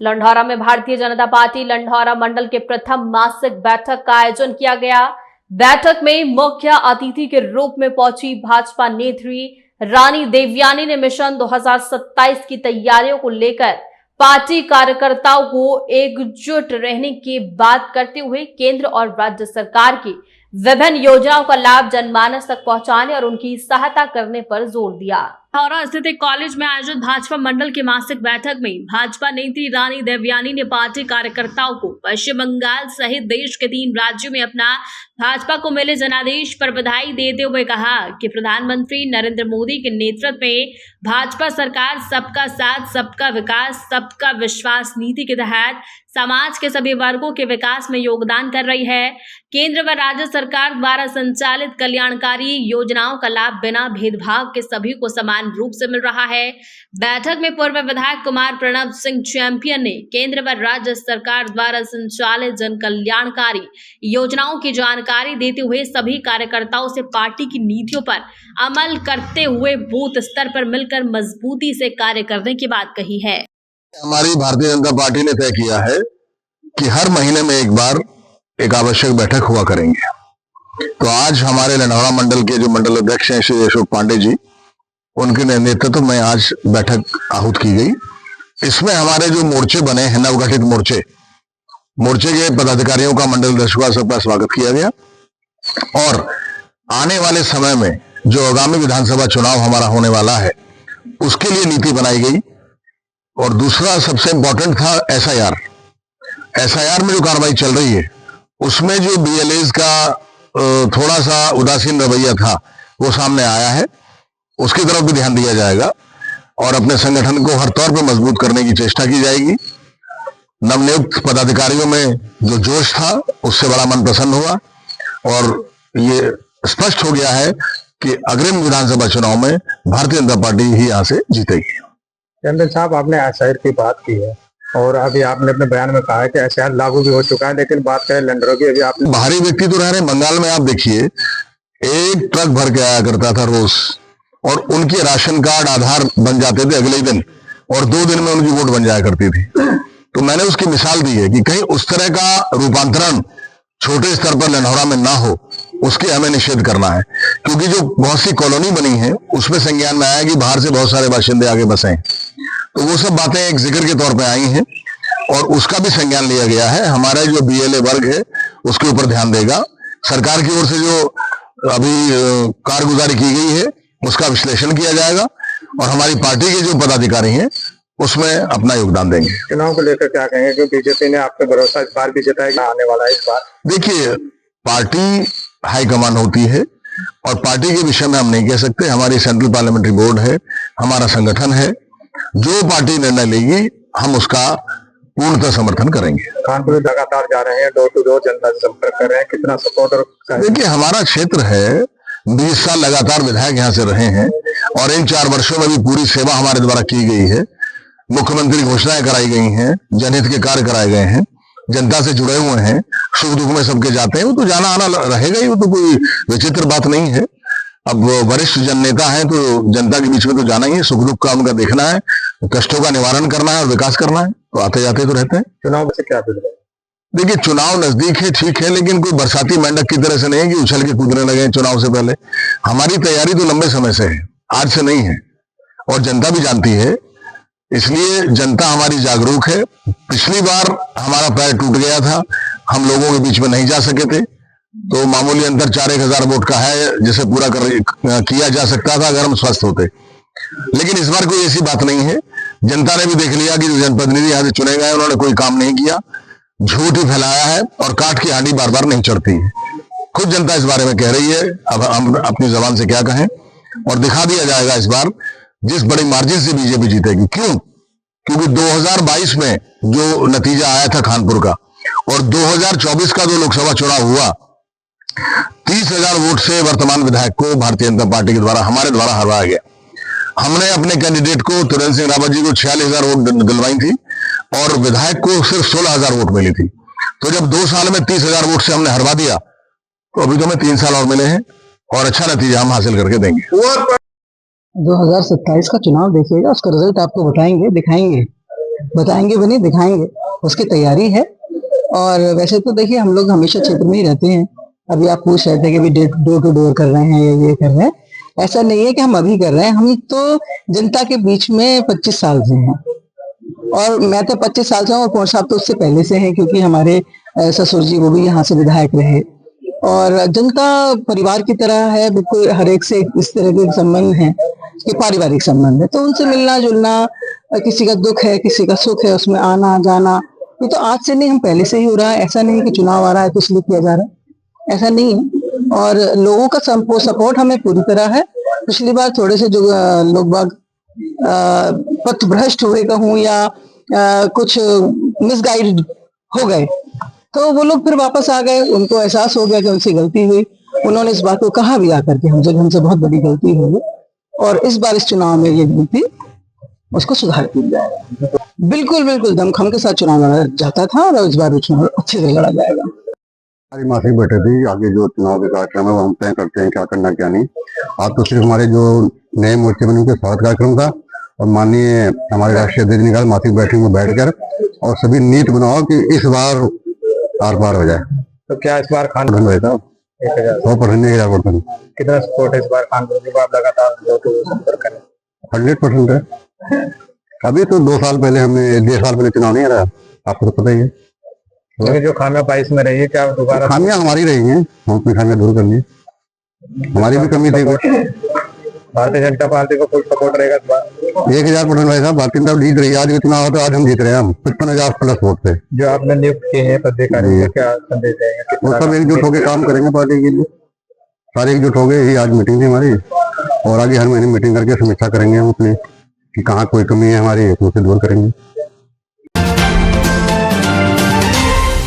लंढौरा में भारतीय जनता पार्टी लंढौरा मंडल के प्रथम मासिक बैठक का आयोजन किया गया। बैठक में मुख्य अतिथि के रूप में पहुंची भाजपा नेत्री रानी देवयानी ने मिशन 2027 की तैयारियों को लेकर पार्टी कार्यकर्ताओं को एकजुट रहने की बात करते हुए केंद्र और राज्य सरकार की विभिन्न योजनाओं का लाभ जनमानस तक पहुंचाने और उनकी सहायता करने पर जोर दिया। लंढौरा स्थित एक कॉलेज में आयोजित भाजपा मंडल की मासिक बैठक में भाजपा नेत्री रानी देवयानी ने पार्टी कार्यकर्ताओं को पश्चिम बंगाल सहित देश के 3 राज्यों में अपना भाजपा को मिले जनादेश पर बधाई देते हुए कहा कि प्रधानमंत्री नरेंद्र मोदी के नेतृत्व में भाजपा सरकार सबका साथ, सबका विकास, सबका विश्वास नीति के तहत समाज के सभी वर्गों के विकास में योगदान कर रही है। केंद्र व राज्य सरकार द्वारा संचालित कल्याणकारी योजनाओं का लाभ बिना भेदभाव के सभी को समान रूप से मिल रहा है। बैठक में पूर्व विधायक कुमार प्रणव सिंह चैंपियन ने केंद्र व राज्य सरकार द्वारा संचालित जन कल्याणकारी योजनाओं की जानकारी देते हुए सभी कार्यकर्ताओं से पार्टी की नीतियों पर अमल करते हुए बूथ स्तर पर मिलकर मजबूती से कार्य करने की बात कही है। हमारी भारतीय जनता पार्टी ने तय किया है कि हर महीने में एक बार एक आवश्यक बैठक हुआ करेंगे। तो आज हमारे लंढौरा मंडल के जो मंडल अध्यक्ष हैं श्री अशोक पांडे जी, उनके नेतृत्व में आज बैठक आहूत की गई। इसमें हमारे जो मोर्चे बने हैं, नवगठित मोर्चे के पदाधिकारियों का, मंडल अध्यक्षों का सबका स्वागत किया गया और आने वाले समय में जो आगामी विधानसभा चुनाव हमारा होने वाला है उसके लिए नीति बनाई गई। और दूसरा सबसे इंपॉर्टेंट था एसआईआर में जो कार्रवाई चल रही है उसमें जो बीएलएज का थोड़ा सा उदासीन रवैया था वो सामने आया है। उसकी तरफ भी ध्यान दिया जाएगा और अपने संगठन को हर तौर पर मजबूत करने की चेष्टा की जाएगी। नवनियुक्त पदाधिकारियों में जो जोश था उससे बड़ा मन प्रसन्न हुआ और ये स्पष्ट हो गया है कि अग्रिम विधानसभा चुनाव में भारतीय जनता पार्टी ही यहाँ से जीतेगी। चंदन साहब, आपने एसआईआर की बात की है और अभी आपने अपने बयान में कहा है कि एसआईआर लागू भी हो चुका है, लेकिन बात करें लंढौरा की, अभी आपने बाहरी व्यक्ति तो रह रहे हैं। बंगाल में आप देखिए, एक ट्रक भर के आया करता था रोज और उनके राशन कार्ड आधार बन जाते थे अगले दिन और 2 दिन में उनकी वोट बन जाया करती थी। तो मैंने उसकी मिसाल दी है कि कहीं उस तरह का रूपांतरण छोटे स्तर पर लंढौरा में ना हो, उसके हमें निषेध करना है। क्योंकि जो बहुत सी कॉलोनी बनी है उसमें संज्ञान में आया कि बाहर से बहुत सारे बाशिंदे आगे बसे हैं, तो वो सब बातें एक जिक्र के तौर पे आई हैं और उसका भी संज्ञान लिया गया है। हमारा जो बीएलए वर्ग है उसके ऊपर ध्यान देगा। सरकार की ओर से जो अभी कारगुजारी की गई है उसका विश्लेषण किया जाएगा और हमारी पार्टी के जो पदाधिकारी हैं उसमें अपना योगदान देंगे। चुनाव को लेकर क्या कहेंगे, क्योंकि बीजेपी ने आप पे भरोसा इस बार भी जताया आने वाला है इस बार? देखिए, पार्टी हाईकमान होती है और पार्टी के विषय में हम नहीं कह सकते। हमारी सेंट्रल पार्लियामेंट्री बोर्ड है, हमारा संगठन है, जो पार्टी निर्णय लेगी हम उसका पूर्णतः समर्थन करेंगे। कानपुर लगातार जा रहे हैं, डोर टू डोर जनता से संपर्क कर रहे हैं, कितना सपोर्ट? और देखिए, हमारा क्षेत्र है, 20 साल लगातार विधायक यहाँ से रहे हैं और इन 4 वर्षों में भी पूरी सेवा हमारे द्वारा की गई है। मुख्यमंत्री घोषणाएं कराई गई हैं, जनहित के कार्य कराए गए हैं, जनता से जुड़े हुए हैं, सुख दुख में सबके जाते हैं। वो तो जाना आना रहेगा ही, वो तो कोई विचित्र बात नहीं है। अब वरिष्ठ जन नेता है तो जनता के बीच में तो जाना ही है, सुख दुख का उनका देखना है, कष्टों का निवारण करना है और विकास करना है, तो आते जाते तो रहते हैं। चुनाव से क्या बिगड़े? देखिए, चुनाव नजदीक है, ठीक है, लेकिन कोई बरसाती मेंढक की तरह से नहीं है कि उछल के कूदने लगे चुनाव से पहले। हमारी तैयारी तो लंबे समय से है, आज से नहीं है और जनता भी जानती है, इसलिए जनता हमारी जागरूक है। पिछली बार हमारा पैर टूट गया था, हम लोगों के बीच में नहीं जा सके थे, तो मामूली अंतर 4-1 हजार वोट का है जिसे पूरा किया जा सकता था अगर हम स्वस्थ होते। लेकिन इस बार कोई ऐसी बात नहीं है। जनता ने भी देख लिया कि जो जनप्रतिनिधि यहाँ से चुने गए उन्होंने कोई काम नहीं किया, झूठ ही फैलाया है और काट की हांडी बार बार नहीं चढ़ती है। खुद जनता इस बारे में कह रही है, अब हम अपनी जबान से क्या कहें, और दिखा दिया जाएगा इस बार जिस बड़ी मार्जिन से बीजेपी जीतेगी। क्यों? क्योंकि 2022 में जो नतीजा आया था कानपुर का और 2024 का जो लोकसभा चुनाव हुआ, 30,000 वोट से वर्तमान विधायक को भारतीय जनता पार्टी के द्वारा, हमारे द्वारा हरवाया गया। हमने अपने कैंडिडेट को, त्रिवेंद्र सिंह रावत जी को 46,000 वोट दिलवाई थी और विधायक को सिर्फ 16,000 वोट मिली थी। तो जब 2 साल में 30,000 वोट से हमने हरवा दिया, तो अभी तो हमें 3 साल और मिले हैं और अच्छा नतीजा हम हासिल करके देंगे। 2027 का चुनाव देखिएगा, उसका रिजल्ट आपको बताएंगे, दिखाएंगे। बताएंगे भी नहीं, दिखाएंगे, उसकी तैयारी है। और वैसे तो देखिए हम लोग हमेशा क्षेत्र में ही रहते हैं। अभी आप पूछ रहे थे कि डोर टू डोर कर रहे हैं या ये कर रहे हैं, ऐसा नहीं है कि हम अभी कर रहे हैं। हम तो जनता के बीच में 25 साल से हैं, और मैं तो 25 साल से हूँ, और कौन साहब तो उससे पहले से हैं, क्योंकि हमारे ससुर जी वो भी यहाँ से विधायक रहे। और जनता परिवार की तरह है, बिल्कुल हर एक से इस तरह के संबंध हैं कि पारिवारिक संबंध है, तो उनसे मिलना जुलना, किसी का दुख है किसी का सुख है, उसमें आना जाना, ये तो आज से नहीं, हम पहले से ही हो रहा है। ऐसा नहीं कि चुनाव आ रहा है तो इसलिए किया जा रहा है, ऐसा नहीं है। और लोगों का सपोर्ट हमें पूरी तरह है। पिछली बार थोड़े से जो लोग बाग पथ भ्रष्ट हुए कहूँ या कुछ मिसगाइड हो गए, तो वो लोग फिर वापस आ गए, उनको एहसास हो गया कि उनसे गलती हुई। उन्होंने इस बात को कहा भी आकर के हमसे बहुत बड़ी गलती हुई, और इस बार इस चुनाव में ये गलती उसको सुधार किया जाएगा। बिल्कुल बिल्कुल दमखम के साथ चुनाव लड़ा जाता था, और इस बार चुनाव अच्छे से लड़ा जाएगा। हमारी मासिक बैठक थी, आगे जो चुनाव के कार्यक्रम है वो हम तय करते हैं क्या करना क्या नहीं। आज तो सिर्फ हमारे जो नए मोर्चे बने उनके स्वागत कार्यक्रम था, और माननीय हमारे राष्ट्रीय अध्यक्ष ने कहा मासिक बैठक में बैठकर और सभी नीति बनाओ कि इस बार आर पार हो जाए। तो क्या इस बार खान भाई साहब 100%, 1000%। कितना सपोर्ट है इस बार खान को? आप लगातार संपर्क करें। 100% है। अभी तो 2 साल पहले हमने 1.5 साल पहले चुनाव नहीं हराया, आपको तो पता ही है। लेकिन जो खामियां पाई इसमें रही है, क्या दोबारा? खामियां हमारी रही हैं, हम अपनी खामियां दूर करनी है, हमारी भी कमी थी। भारतीय जनता पार्टी को फुल सपोर्ट रहेगा इस बार? 1000% भाई साहब, भारतीय जनता पार्टी जीत रही है। आज भी चुनाव होता है, आज हम जीत रहे हैं, हम 55,000+ वोट से। जो आपने नियुक्त किए हैं पदाधिकारी को क्या संदेश देंगे? वो सब एकजुट होकर काम करेंगे पार्टी के लिए, सारे एकजुट हो गए। यही आज मीटिंग थी हमारी, और आगे हर महीने मीटिंग करके समीक्षा करेंगे हम अपनी कि कहाँ कोई कमी है हमारी, तो उसे दूर करेंगे।